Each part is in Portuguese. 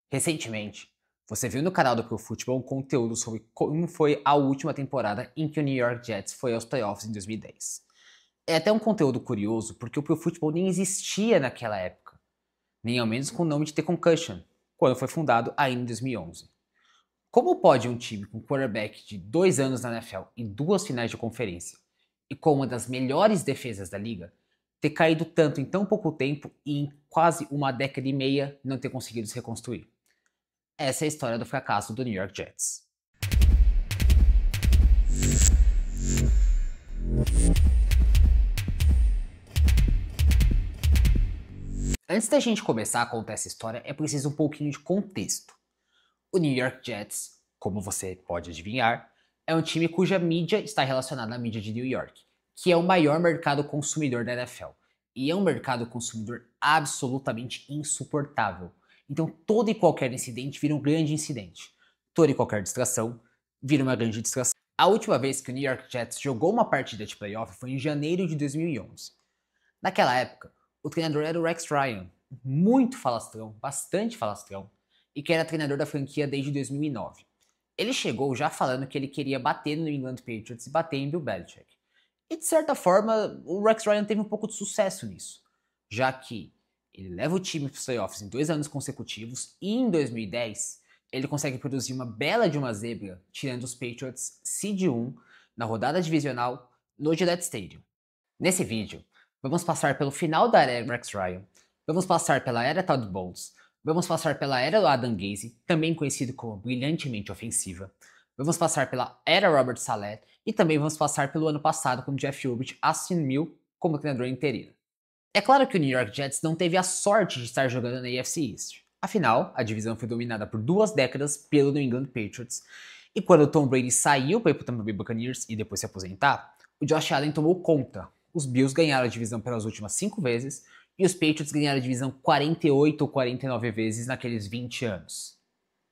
Recentemente, você viu no canal do Pro Football um conteúdo sobre como foi a última temporada em que o New York Jets foi aos playoffs em 2010. É até um conteúdo curioso porque o Pro Football nem existia naquela época, nem ao menos com o nome de The Concussion, quando foi fundado ainda em 2011. Como pode um time com quarterback de 2 anos na NFL e 2 finais de conferência, e com uma das melhores defesas da liga, ter caído tanto em tão pouco tempo e em quase uma década e meia não ter conseguido se reconstruir? Essa é a história do fracasso do New York Jets. Antes da gente começar a contar essa história, é preciso um pouquinho de contexto. O New York Jets, como você pode adivinhar, é um time cuja mídia está relacionada à mídia de New York, que é o maior mercado consumidor da NFL. E é um mercado consumidor absolutamente insuportável. Então todo e qualquer incidente vira um grande incidente. Toda e qualquer distração vira uma grande distração. A última vez que o New York Jets jogou uma partida de playoff foi em janeiro de 2011. Naquela época, o treinador era o Rex Ryan, muito falastrão, bastante falastrão, e que era treinador da franquia desde 2009. Ele chegou já falando que ele queria bater no New England Patriots e bater em Bill Belichick. E de certa forma, o Rex Ryan teve um pouco de sucesso nisso, já que ele leva o time para os playoffs em 2 anos consecutivos e em 2010 ele consegue produzir uma bela de uma zebra, tirando os Patriots seed 1 na rodada divisional no Gillette Stadium. Nesse vídeo, vamos passar pelo final da era Rex Ryan, vamos passar pela era Todd Bowles, vamos passar pela era do Adam Gase, também conhecido como brilhantemente ofensiva, vamos passar pela era Robert Saleh e também vamos passar pelo ano passado quando Jeff Ulbrich assumiu como treinador interino. É claro que o New York Jets não teve a sorte de estar jogando na AFC East. Afinal, a divisão foi dominada por 2 décadas pelo New England Patriots, e quando Tom Brady saiu para ir para o Tampa Bay Buccaneers e depois se aposentar, o Josh Allen tomou conta. Os Bills ganharam a divisão pelas últimas 5 vezes e os Patriots ganharam a divisão 48 ou 49 vezes naqueles 20 anos.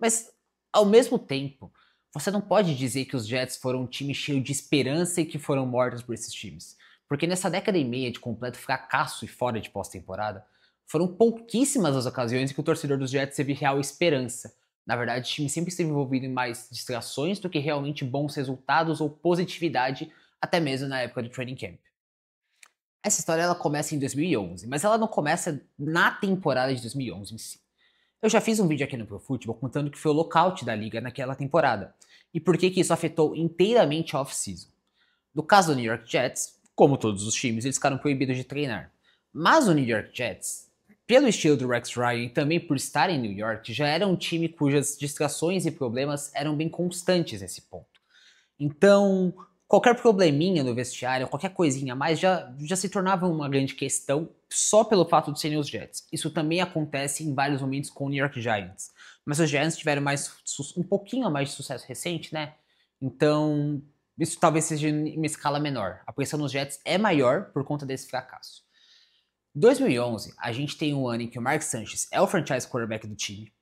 Mas, ao mesmo tempo, você não pode dizer que os Jets foram um time cheio de esperança e que foram mortos por esses times. Porque nessa década e meia de completo fracasso e fora de pós-temporada, foram pouquíssimas as ocasiões em que o torcedor dos Jets teve real esperança. Na verdade, o time sempre esteve envolvido em mais distrações do que realmente bons resultados ou positividade, até mesmo na época do training camp. Essa história ela começa em 2011, mas ela não começa na temporada de 2011 em si. Eu já fiz um vídeo aqui no Pro Football contando que foi o lockout da liga naquela temporada e por que isso afetou inteiramente a off-season. No caso do New York Jets, como todos os times, eles ficaram proibidos de treinar. Mas o New York Jets, pelo estilo do Rex Ryan e também por estar em New York, já era um time cujas distrações e problemas eram bem constantes nesse ponto. Então, qualquer probleminha no vestiário, qualquer coisinha a mais, já se tornava uma grande questão só pelo fato de serem os Jets. Isso também acontece em vários momentos com o New York Giants. Mas os Giants tiveram um pouquinho a mais de sucesso recente, né? Então, isso talvez seja em uma escala menor. A pressão nos Jets é maior por conta desse fracasso. 2011, a gente tem um ano em que o Mark Sanchez é o franchise quarterback do time.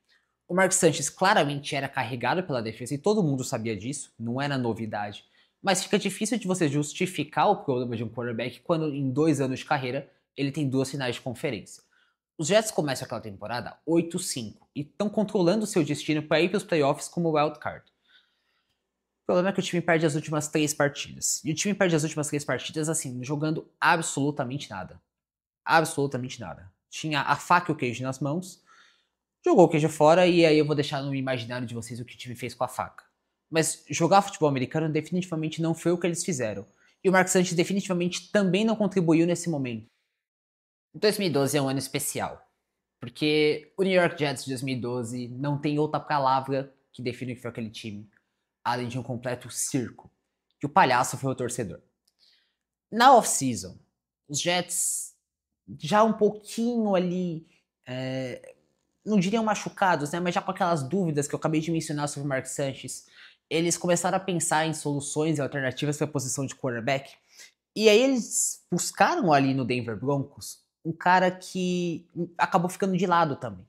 O Mark Sanchez claramente era carregado pela defesa e todo mundo sabia disso, não era novidade. Mas fica difícil de você justificar o problema de um quarterback quando em 2 anos de carreira ele tem 2 finais de conferência. Os Jets começam aquela temporada 8-5 e estão controlando seu destino para ir para os playoffs como wildcard. O problema é que o time perde as últimas 3 partidas. E o time perde as últimas 3 partidas assim, jogando absolutamente nada. Absolutamente nada. Tinha a faca e o queijo nas mãos, jogou o queijo fora e aí eu vou deixar no imaginário de vocês o que o time fez com a faca. Mas jogar futebol americano definitivamente não foi o que eles fizeram. E o Mark Sanchez definitivamente também não contribuiu nesse momento. 2012 é um ano especial, porque o New York Jets de 2012 não tem outra palavra que define o que foi aquele time, além de um completo circo. Que o palhaço foi o torcedor. Na off-season, os Jets já um pouquinho ali, não diriam machucados, né, mas já com aquelas dúvidas que eu acabei de mencionar sobre o Mark Sanchez, eles começaram a pensar em soluções e alternativas para a posição de quarterback. E aí eles buscaram ali no Denver Broncos um cara que acabou ficando de lado também.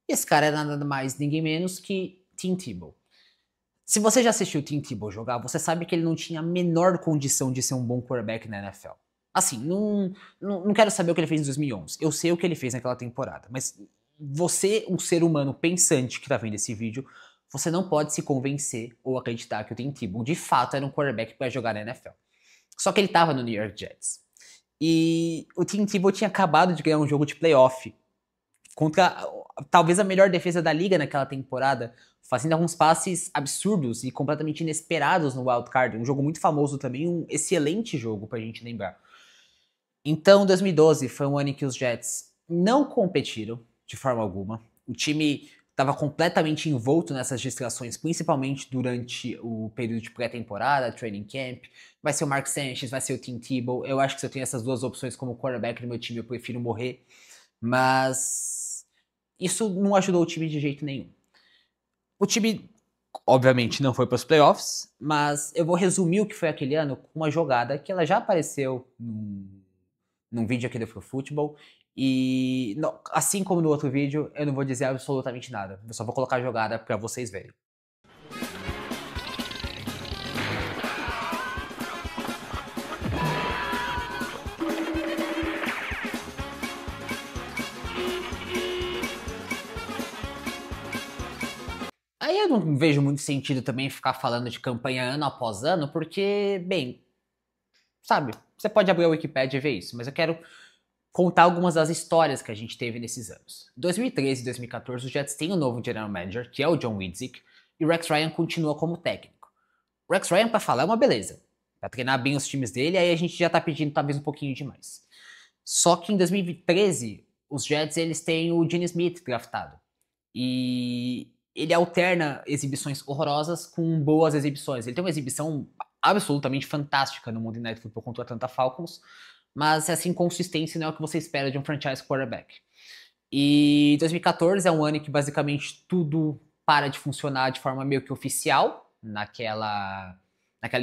E esse cara era nada mais, ninguém menos que Tim Tebow. Se você já assistiu o Tim Tebow jogar, você sabe que ele não tinha a menor condição de ser um bom quarterback na NFL. Assim, não quero saber o que ele fez em 2011. Eu sei o que ele fez naquela temporada, mas você, um ser humano pensante que tá vendo esse vídeo, você não pode se convencer ou acreditar que o Tim Tebow de fato era um quarterback para jogar na NFL. Só que ele tava no New York Jets. E o Tim Tebow tinha acabado de ganhar um jogo de playoff contra talvez a melhor defesa da liga naquela temporada, fazendo alguns passes absurdos e completamente inesperados no Wild Card. Um jogo muito famoso também, um excelente jogo pra gente lembrar. Então, 2012 foi um ano em que os Jets não competiram de forma alguma. O time estava completamente envolto nessas distrações, principalmente durante o período de pré-temporada, training camp. Vai ser o Mark Sanchez, vai ser o Tim Tebow. Eu acho que se eu tenho essas duas opções como quarterback no meu time, eu prefiro morrer. Mas isso não ajudou o time de jeito nenhum. O time, obviamente, não foi para os playoffs, mas eu vou resumir o que foi aquele ano com uma jogada que ela já apareceu num vídeo aqui do Pro Football. E assim como no outro vídeo, eu não vou dizer absolutamente nada. Eu só vou colocar a jogada para vocês verem. Aí eu não vejo muito sentido também ficar falando de campanha ano após ano, porque, bem, sabe, você pode abrir a Wikipedia e ver isso, mas eu quero contar algumas das histórias que a gente teve nesses anos. Em 2013 e 2014, os Jets têm um novo general manager, que é o John Widzik, e o Rex Ryan continua como técnico. O Rex Ryan, pra falar, é uma beleza. Pra treinar bem os times dele, aí a gente já tá pedindo talvez um pouquinho demais. Só que em 2013, os Jets eles têm o Gene Smith draftado. E ele alterna exibições horrorosas com boas exibições. Ele tem uma exibição absolutamente fantástica no Monday Night Football contra o Atlanta Falcons, mas essa inconsistência não é o que você espera de um franchise quarterback. E 2014 é um ano em que basicamente tudo para de funcionar de forma meio que oficial naquela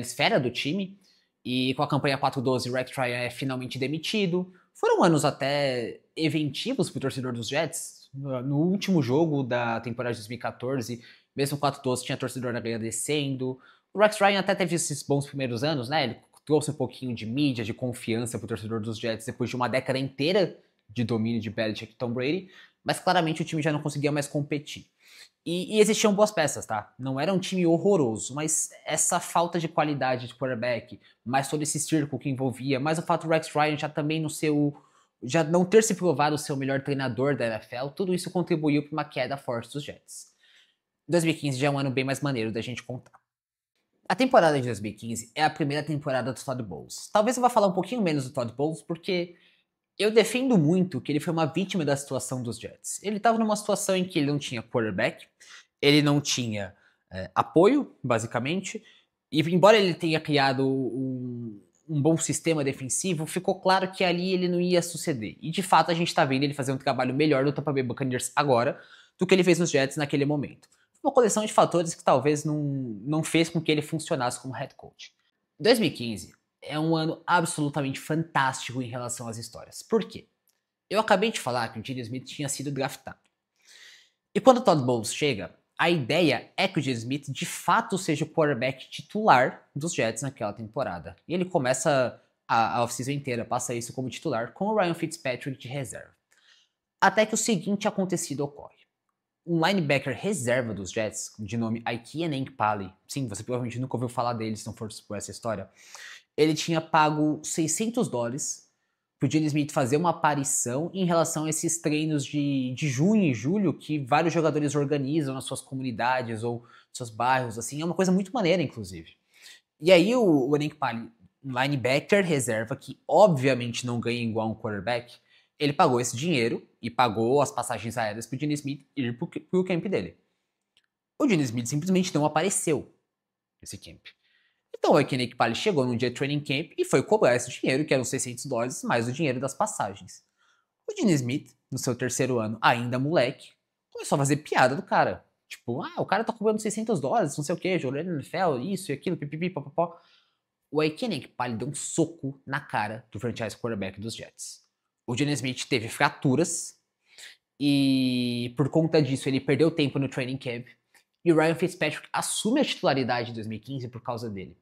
esfera do time. E com a campanha 4-12, Rex Ryan é finalmente demitido. Foram anos até eventivos para o torcedor dos Jets. No último jogo da temporada de 2014, mesmo 4-12, tinha torcedor agradecendo. O Rex Ryan até teve esses bons primeiros anos, né? Ele trouxe um pouquinho de mídia, de confiança pro torcedor dos Jets depois de uma década inteira de domínio de Belichick e Tom Brady, mas claramente o time já não conseguia mais competir. E existiam boas peças, tá? Não era um time horroroso, mas essa falta de qualidade de quarterback, mais todo esse círculo que envolvia, mais o fato do Rex Ryan já também no seu já não ter se provado ser o melhor treinador da NFL, tudo isso contribuiu para uma queda forte dos Jets. 2015 já é um ano bem mais maneiro da gente contar. A temporada de 2015 é a primeira temporada do Todd Bowles. Talvez eu vá falar um pouquinho menos do Todd Bowles, porque eu defendo muito que ele foi uma vítima da situação dos Jets. Ele estava numa situação em que ele não tinha quarterback, ele não tinha apoio, basicamente, e embora ele tenha criado um bom sistema defensivo, ficou claro que ali ele não ia suceder. E de fato a gente está vendo ele fazer um trabalho melhor no Tampa Bay Buccaneers agora do que ele fez nos Jets naquele momento. Uma coleção de fatores que talvez não fez com que ele funcionasse como head coach. 2015 é um ano absolutamente fantástico em relação às histórias. Por quê? Eu acabei de falar que o Gene Smith tinha sido draftado. E quando o Todd Bowles chega, a ideia é que o Gene Smith de fato seja o quarterback titular dos Jets naquela temporada. E ele começa a off-season inteira, passa isso como titular, com o Ryan Fitzpatrick de reserva. Até que o seguinte acontecido ocorre. Um linebacker reserva dos Jets, de nome Ikean Enkpali, sim, você provavelmente nunca ouviu falar dele se não for por essa história, ele tinha pago $600 pro Gene Smith fazer uma aparição em relação a esses treinos de junho e julho que vários jogadores organizam nas suas comunidades ou seus bairros, assim, é uma coisa muito maneira, inclusive. E aí o Enkpali, um linebacker reserva que obviamente não ganha igual um quarterback, ele pagou esse dinheiro e pagou as passagens aéreas pro Gene Smith ir pro camp dele. O Gene Smith simplesmente não apareceu nesse camp. Então o Ikean Enkpali chegou num dia de training camp e foi cobrar esse dinheiro, que eram $600, mais o dinheiro das passagens. O Gene Smith, no seu terceiro ano, ainda moleque, começou a fazer piada do cara. Tipo, o cara tá cobrando $600, não sei o que, jogando no NFL, isso e aquilo, pipipi, papapó. O Ikean Enkpali deu um soco na cara do franchise quarterback dos Jets. O Gene Smith teve fraturas e por conta disso ele perdeu tempo no training camp. E o Ryan Fitzpatrick assume a titularidade em 2015 por causa dele.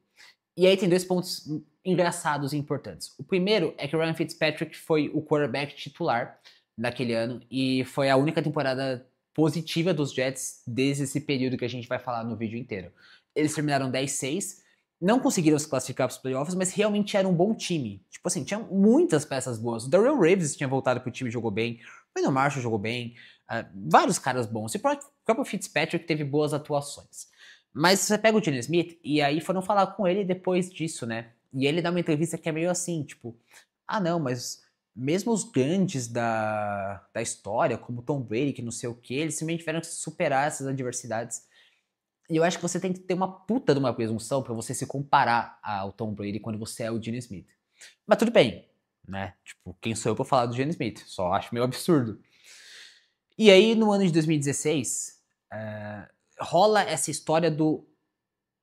E aí tem dois pontos engraçados e importantes. O primeiro é que o Ryan Fitzpatrick foi o quarterback titular naquele ano. E foi a única temporada positiva dos Jets desde esse período que a gente vai falar no vídeo inteiro. Eles terminaram 10-6, não conseguiram se classificar para os playoffs, mas realmente era um bom time. Tipo assim, tinha muitas peças boas. O Darrell Reeves tinha voltado pro time e jogou bem. O Brandon Marshall jogou bem. Vários caras bons. E o próprio Fitzpatrick teve boas atuações. Mas você pega o Geno Smith e aí foram falar com ele depois disso, né? E ele dá uma entrevista que é meio assim, tipo, ah não, mas mesmo os grandes da história, como Tom Brady, que não sei o que, eles simplesmente tiveram que superar essas adversidades. E eu acho que você tem que ter uma puta de uma presunção pra você se comparar ao Tom Brady quando você é o Geno Smith. Mas tudo bem, né? Tipo, quem sou eu pra falar do Geno Smith? Só acho meio absurdo. E aí, no ano de 2016, rola essa história do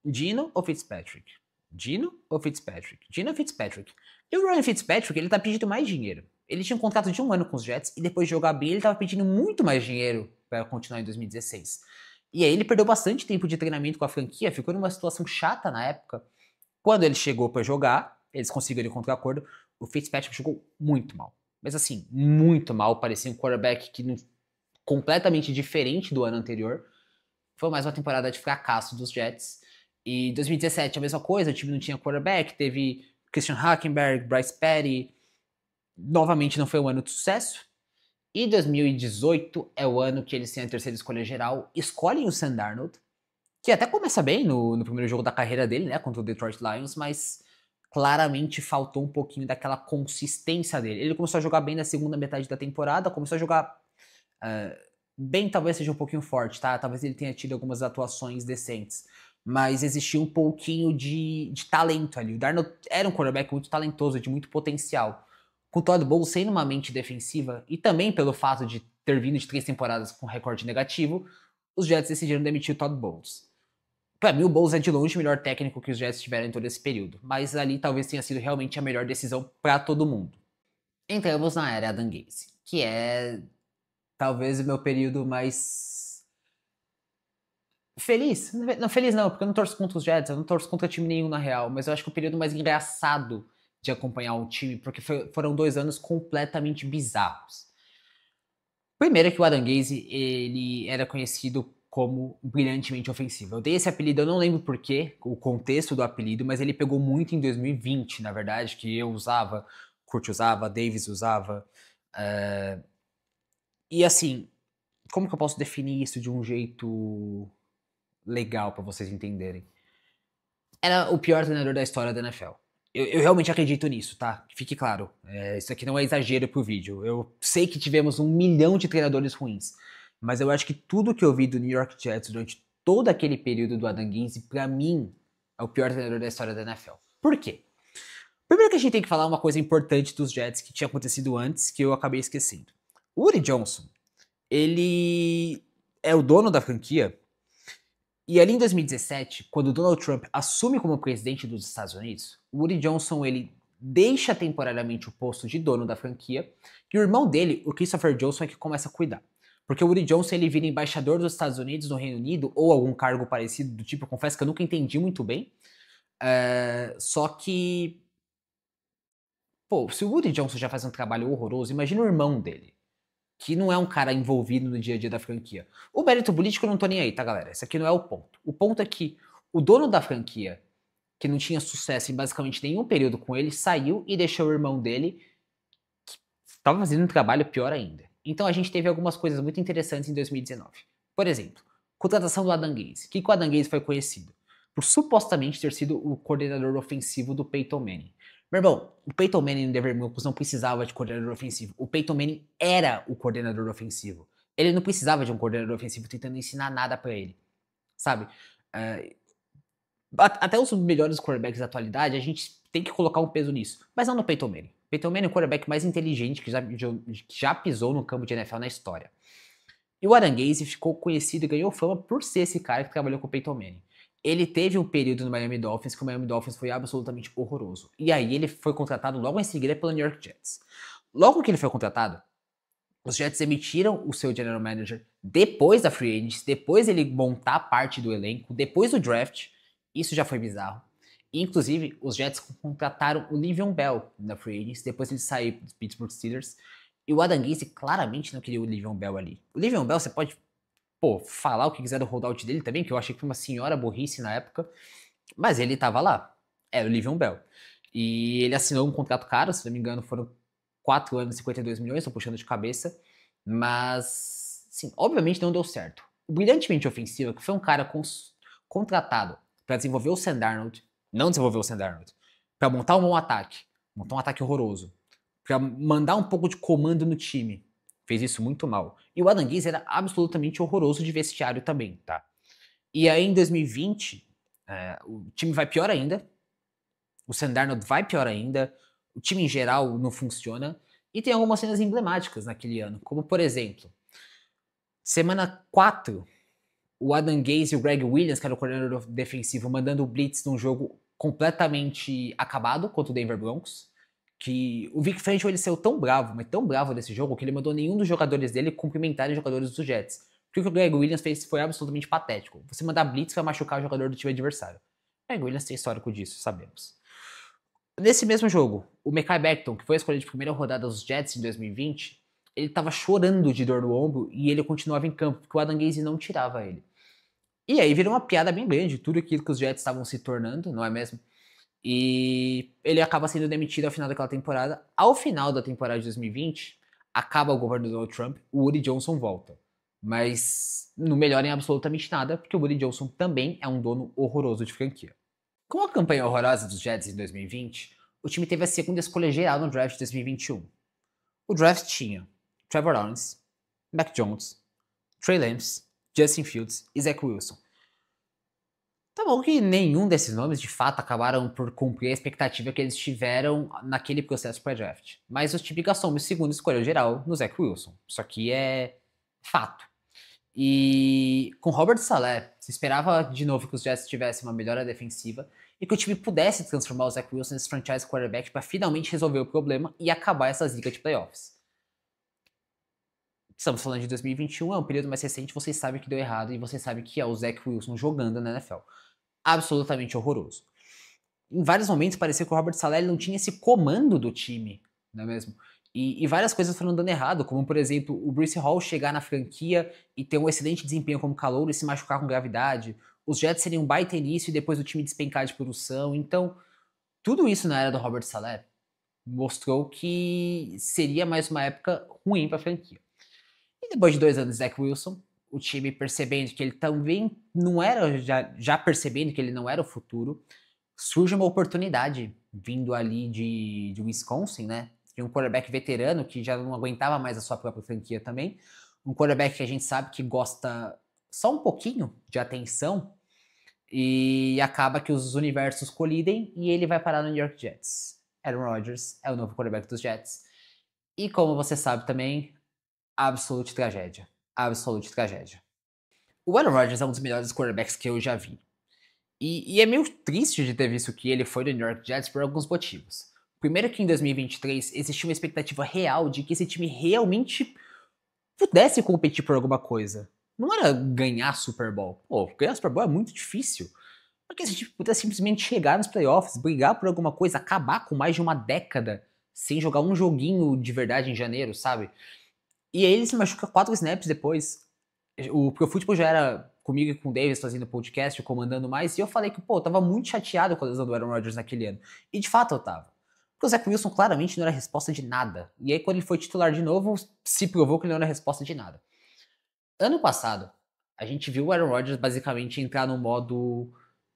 Geno ou Fitzpatrick? Geno ou Fitzpatrick? Geno ou Fitzpatrick? E o Ryan Fitzpatrick, ele tá pedindo mais dinheiro. Ele tinha um contrato de 1 ano com os Jets e depois de jogar bem, ele tava pedindo muito mais dinheiro para continuar em 2016. E aí ele perdeu bastante tempo de treinamento com a franquia, ficou numa situação chata na época. Quando ele chegou para jogar, eles conseguiram contra acordo, o Fitzpatrick jogou muito mal. Mas assim, muito mal, parecia um quarterback que completamente diferente do ano anterior. Foi mais uma temporada de fracasso dos Jets. E 2017 a mesma coisa, o time não tinha quarterback, teve Christian Hackenberg, Bryce Petty. Novamente não foi um ano de sucesso. E 2018 é o ano que eles têm a terceira escolha geral, escolhem o Sam Darnold, que até começa bem no primeiro jogo da carreira dele, né, contra o Detroit Lions, mas claramente faltou um pouquinho daquela consistência dele. Ele começou a jogar bem na segunda metade da temporada, começou a jogar bem, talvez seja um pouquinho forte, tá? Talvez ele tenha tido algumas atuações decentes, mas existia um pouquinho de talento ali. O Darnold era um quarterback muito talentoso, de muito potencial. Com o Todd Bowles sendo uma mente defensiva, e também pelo fato de ter vindo de 3 temporadas com recorde negativo, os Jets decidiram demitir o Todd Bowles. Pra mim, o Bowles é de longe o melhor técnico que os Jets tiveram em todo esse período, mas ali talvez tenha sido realmente a melhor decisão para todo mundo. Entramos na era Adam Gase, que é talvez o meu período mais feliz. Não, feliz não, porque eu não torço contra os Jets, eu não torço contra time nenhum na real, mas eu acho que o período mais engraçado de acompanhar o time, porque foram 2 anos completamente bizarros. Primeiro é que o Adam Gase, ele era conhecido como brilhantemente ofensivo. Eu dei esse apelido, eu não lembro porquê, o contexto do apelido, mas ele pegou muito em 2020, na verdade, que eu usava, Kurt usava, Davis usava. E assim, como que eu posso definir isso de um jeito legal pra vocês entenderem? Era o pior treinador da história da NFL. Eu realmente acredito nisso, tá? Fique claro. Isso aqui não é exagero pro vídeo. Eu sei que tivemos 1 milhão de treinadores ruins. Mas eu acho que tudo que eu vi do New York Jets durante todo aquele período do Adam Gase, pra mim, é o pior treinador da história da NFL. Por quê? Primeiro que a gente tem que falar uma coisa importante dos Jets que tinha acontecido antes, que eu acabei esquecendo. O Woody Johnson, ele é o dono da franquia. E ali em 2017, quando o Donald Trump assume como presidente dos Estados Unidos, o Woody Johnson ele deixa temporariamente o posto de dono da franquia e o irmão dele, o Christopher Johnson, é que começa a cuidar. Porque o Woody Johnson ele vira embaixador dos Estados Unidos no Reino Unido ou algum cargo parecido do tipo, eu confesso que eu nunca entendi muito bem. Só que, pô, se o Woody Johnson já faz um trabalho horroroso, imagina o irmão dele, que não é um cara envolvido no dia a dia da franquia. O mérito político eu não tô nem aí, tá, galera? Esse aqui não é o ponto. O ponto é que o dono da franquia, que não tinha sucesso em basicamente nenhum período com ele, saiu e deixou o irmão dele, que estava fazendo um trabalho pior ainda. Então a gente teve algumas coisas muito interessantes em 2019. Por exemplo, contratação do Adam Gase. O que o Adam Gase foi conhecido? Por supostamente ter sido o coordenador ofensivo do Peyton Manning. Meu irmão, o Peyton Manning no Denver Broncos não precisava de coordenador ofensivo. O Peyton Manning era o coordenador ofensivo. Ele não precisava de um coordenador ofensivo tentando ensinar nada pra ele, sabe? Até os melhores quarterbacks da atualidade, a gente tem que colocar um peso nisso. Mas não no Peyton Manning. Peyton Manning é o quarterback mais inteligente que já pisou no campo de NFL na história. E o Adam Gase ficou conhecido e ganhou fama por ser esse cara que trabalhou com o Peyton Manning. Ele teve um período no Miami Dolphins que o Miami Dolphins foi absolutamente horroroso. E aí ele foi contratado logo em seguida pelo New York Jets. Logo que ele foi contratado, os Jets emitiram o seu general manager depois da free agency, depois ele montar parte do elenco, depois do draft. Isso já foi bizarro. E, inclusive, os Jets contrataram o Le'Veon Bell na free agency, depois ele saiu dos Pittsburgh Steelers. E o Adam Gase claramente não queria o Le'Veon Bell ali. O Le'Veon Bell, você pode, falar o que quiser do holdout dele também, que eu achei que foi uma senhora burrice na época, mas ele tava lá. Era o Le'Veon Bell. E ele assinou um contrato caro, se não me engano, foram 4 anos, 52 milhões, tô puxando de cabeça. Mas, sim, obviamente não deu certo. O brilhantemente ofensivo, que foi um cara contratado para desenvolver o Sam Darnold, não desenvolveu o Sam Darnold, para montar um bom ataque, montar um ataque horroroso, para mandar um pouco de comando no time. Fez isso muito mal. E o Adam Gase era absolutamente horroroso de vestiário também, tá? E aí em 2020, o time vai pior ainda, o Sam Darnold vai pior ainda, o time em geral não funciona, e tem algumas cenas emblemáticas naquele ano, como por exemplo, semana 4, o Adam Gase e o Greg Williams, que era o coordenador defensivo, mandando o blitz num jogo completamente acabado contra o Denver Broncos, que o Vic Fangio ele saiu tão bravo, mas tão bravo desse jogo, que ele mandou nenhum dos jogadores dele cumprimentarem os jogadores dos Jets. Porque o que o Greg Williams fez foi absolutamente patético. Você mandar blitz vai machucar o jogador do time adversário. O Greg Williams tem histórico disso, sabemos. Nesse mesmo jogo, o Mekhi Becton, que foi a escolha de primeira rodada dos Jets em 2020, ele tava chorando de dor no ombro e ele continuava em campo, porque o Adam Gase não tirava ele. E aí virou uma piada bem grande, tudo aquilo que os Jets estavam se tornando, não é mesmo? E ele acaba sendo demitido ao final daquela temporada. Ao final da temporada de 2020, acaba o governo do Donald Trump, o Woody Johnson volta. Mas não melhora em absolutamente nada, porque o Woody Johnson também é um dono horroroso de franquia. Com a campanha horrorosa dos Jets em 2020, o time teve a segunda escolha geral no draft de 2021. O draft tinha Trevor Lawrence, Mac Jones, Trey Lance, Justin Fields e Zach Wilson. Tá bom que nenhum desses nomes de fato acabaram por cumprir a expectativa que eles tiveram naquele processo pré-draft. Mas o time gastou uma segunda escolha geral no Zach Wilson. Isso aqui é fato. E com Robert Saleh, se esperava de novo que os Jets tivessem uma melhora defensiva e que o time pudesse transformar o Zach Wilson nesse franchise quarterback para finalmente resolver o problema e acabar essa zica de playoffs. Estamos falando de 2021, é um período mais recente, vocês sabem que deu errado e vocês sabem que é o Zach Wilson jogando na NFL. Absolutamente horroroso. Em vários momentos parecia que o Robert Saleh não tinha esse comando do time, não é mesmo? E várias coisas foram dando errado, como por exemplo o Breece Hall chegar na franquia e ter um excelente desempenho como calouro e se machucar com gravidade, os Jets seriam um baita início e depois o time despencar de produção. Então, tudo isso na era do Robert Saleh mostrou que seria mais uma época ruim para a franquia. E depois de 2 anos de Zach Wilson, o time percebendo que ele também não era, já percebendo que ele não era o futuro, surge uma oportunidade vindo ali de Wisconsin, né? De um quarterback veterano que já não aguentava mais a sua própria franquia também. Um quarterback que a gente sabe que gosta só um pouquinho de atenção e acaba que os universos colidem e ele vai parar no New York Jets. Aaron Rodgers é o novo quarterback dos Jets. E como você sabe também, absolute tragédia. Absolute tragédia. O Aaron Rodgers é um dos melhores quarterbacks que eu já vi. E é meio triste de ter visto que ele foi do New York Jets por alguns motivos. Primeiro que em 2023 existia uma expectativa real de que esse time realmente pudesse competir por alguma coisa. Não era ganhar Super Bowl. Pô, ganhar Super Bowl é muito difícil. Mas que esse time pudesse simplesmente chegar nos playoffs, brigar por alguma coisa, acabar com mais de uma década sem jogar um joguinho de verdade em janeiro, sabe? E aí ele se machuca 4 snaps depois. O Pro Football já era comigo e com o Davis fazendo podcast, comandando mais, e eu falei que, eu tava muito chateado com a lesão do Aaron Rodgers naquele ano. E de fato eu tava. Porque o Zach Wilson claramente não era resposta de nada. E aí quando ele foi titular de novo, se provou que ele não era resposta de nada. Ano passado, a gente viu o Aaron Rodgers basicamente entrar no modo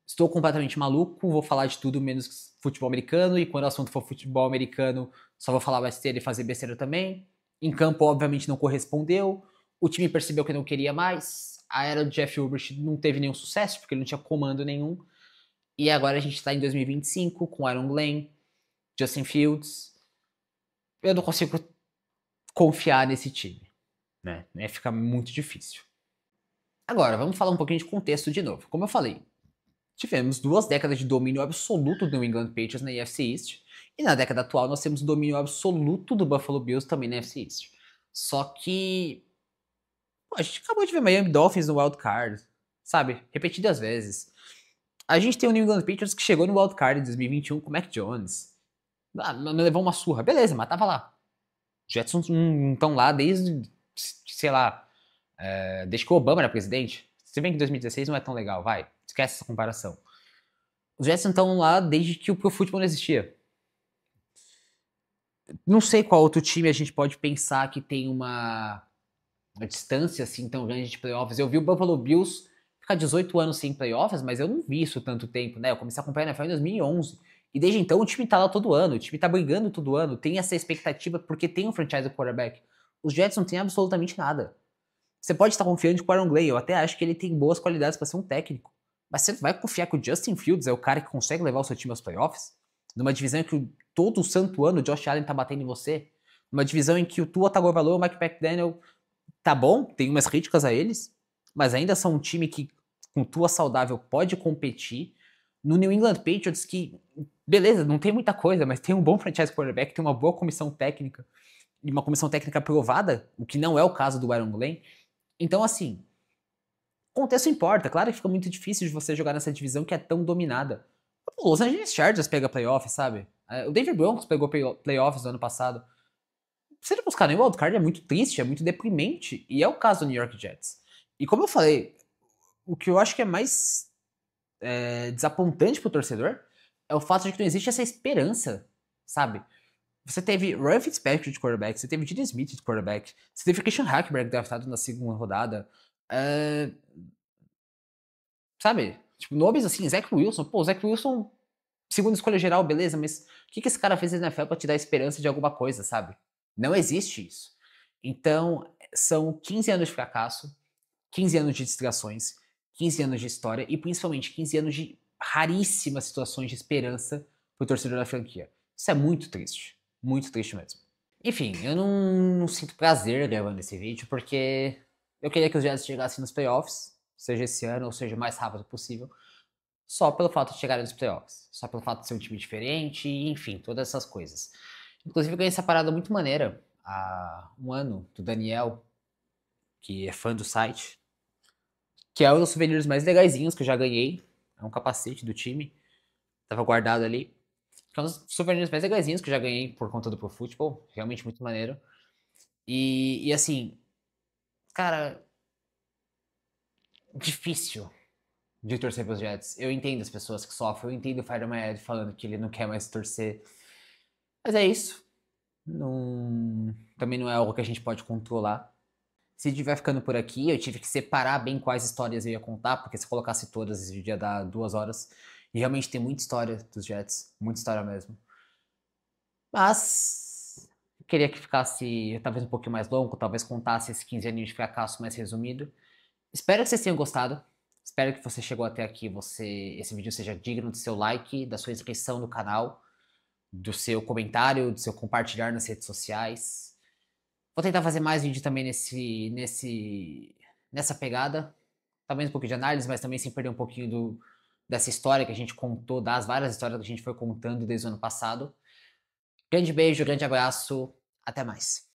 estou completamente maluco, vou falar de tudo menos futebol americano, e quando o assunto for futebol americano, só vou falar besteira e fazer besteira também. Em campo, obviamente, não correspondeu. O time percebeu que não queria mais. A era do Jeff Ulbrich não teve nenhum sucesso, porque ele não tinha comando nenhum. E agora a gente está em 2025 com Aaron Glenn, Justin Fields. Eu não consigo confiar nesse time, né? Fica muito difícil. Agora, vamos falar um pouquinho de contexto de novo. Como eu falei, tivemos 2 décadas de domínio absoluto do New England Patriots na NFC East. E na década atual nós temos domínio absoluto do Buffalo Bills também na NFC East. Só que a gente acabou de ver Miami Dolphins no Wild Card, sabe? Repetidas vezes. A gente tem o New England Patriots que chegou no Wild Card em 2021 com o Mac Jones. Não levou uma surra, beleza, mas tava lá. Os Jets não estão lá desde, sei lá, desde que o Obama era presidente. Se bem que 2016 não é tão legal, vai. Esquece essa comparação. Os Jets estão lá desde que o Pro Football não existia. Não sei qual outro time a gente pode pensar que tem uma distância assim tão grande de playoffs. Eu vi o Buffalo Bills ficar 18 anos sem playoffs, mas eu não vi isso tanto tempo, né? Eu comecei a acompanhar a NFL em 2011. E desde então o time tá lá todo ano, o time tá brigando todo ano, tem essa expectativa porque tem um franchise quarterback. Os Jets não têm absolutamente nada. Você pode estar confiando com o Aaron Glenn, eu até acho que ele tem boas qualidades para ser um técnico. Mas você vai confiar que o Justin Fields é o cara que consegue levar o seu time aos playoffs? Numa divisão em que todo santo ano o Josh Allen tá batendo em você? Numa divisão em que o Tua Tagovailoa e o Mike McDaniel tá bom, tem umas críticas a eles, mas ainda são um time que, com Tua saudável, pode competir. No New England Patriots, que, beleza, não tem muita coisa, mas tem um bom franchise quarterback, tem uma boa comissão técnica, e uma comissão técnica aprovada, o que não é o caso do Aaron Glenn. Então, assim, contexto importa. Claro que fica muito difícil de você jogar nessa divisão que é tão dominada. O Los Angeles Chargers pega playoffs, sabe? O Denver Broncos pegou playoffs no ano passado. Você não buscar nem o wildcard é muito triste, é muito deprimente. E é o caso do New York Jets. E como eu falei, o que eu acho que é mais desapontante pro torcedor é o fato de que não existe essa esperança, sabe? Você teve Ryan Fitzpatrick de quarterback, você teve Gene Smith de quarterback, você teve Christian Hackberg draftado na segunda rodada. Sabe? Tipo, nomes assim, Zach Wilson. Pô, Zach Wilson, segunda escolha geral, beleza, mas o que esse cara fez na NFL pra te dar esperança de alguma coisa, sabe? Não existe isso. Então, são 15 anos de fracasso, 15 anos de distrações, 15 anos de história e principalmente 15 anos de raríssimas situações de esperança pro torcedor da franquia. Isso é muito triste mesmo. Enfim, eu não sinto prazer gravando esse vídeo porque eu queria que os Jets chegassem nos playoffs, seja esse ano ou seja o mais rápido possível, só pelo fato de chegarem nos playoffs, só pelo fato de ser um time diferente, e, enfim, todas essas coisas. Inclusive, eu ganhei essa parada muito maneira há um ano do Daniel, que é fã do site, que é um dos souvenirs mais legaisinhos que eu já ganhei. É um capacete do time, tava guardado ali. Que é um dos souvenirs mais legaisinhos que eu já ganhei por conta do Pro Football, realmente muito maneiro. E assim, cara, difícil de torcer pros Jets. Eu entendo as pessoas que sofrem, eu entendo o Fire Ed falando que ele não quer mais torcer. Mas é isso. Não... Também não é algo que a gente pode controlar. Se tiver ficando por aqui, eu tive que separar bem quais histórias eu ia contar, porque se colocasse todas, ia dar 2 horas. E realmente tem muita história dos Jets, muita história mesmo. Mas eu queria que ficasse talvez um pouquinho mais longo, talvez contasse esses 15 anos de fracasso mais resumido. Espero que vocês tenham gostado. Espero que você chegou até aqui, esse vídeo seja digno do seu like, da sua inscrição no canal, do seu comentário, do seu compartilhar nas redes sociais. Vou tentar fazer mais vídeo também nessa pegada. Talvez um pouquinho de análise, mas também sem perder um pouquinho dessa história que a gente contou, das várias histórias que a gente foi contando desde o ano passado. Grande beijo, grande abraço, até mais.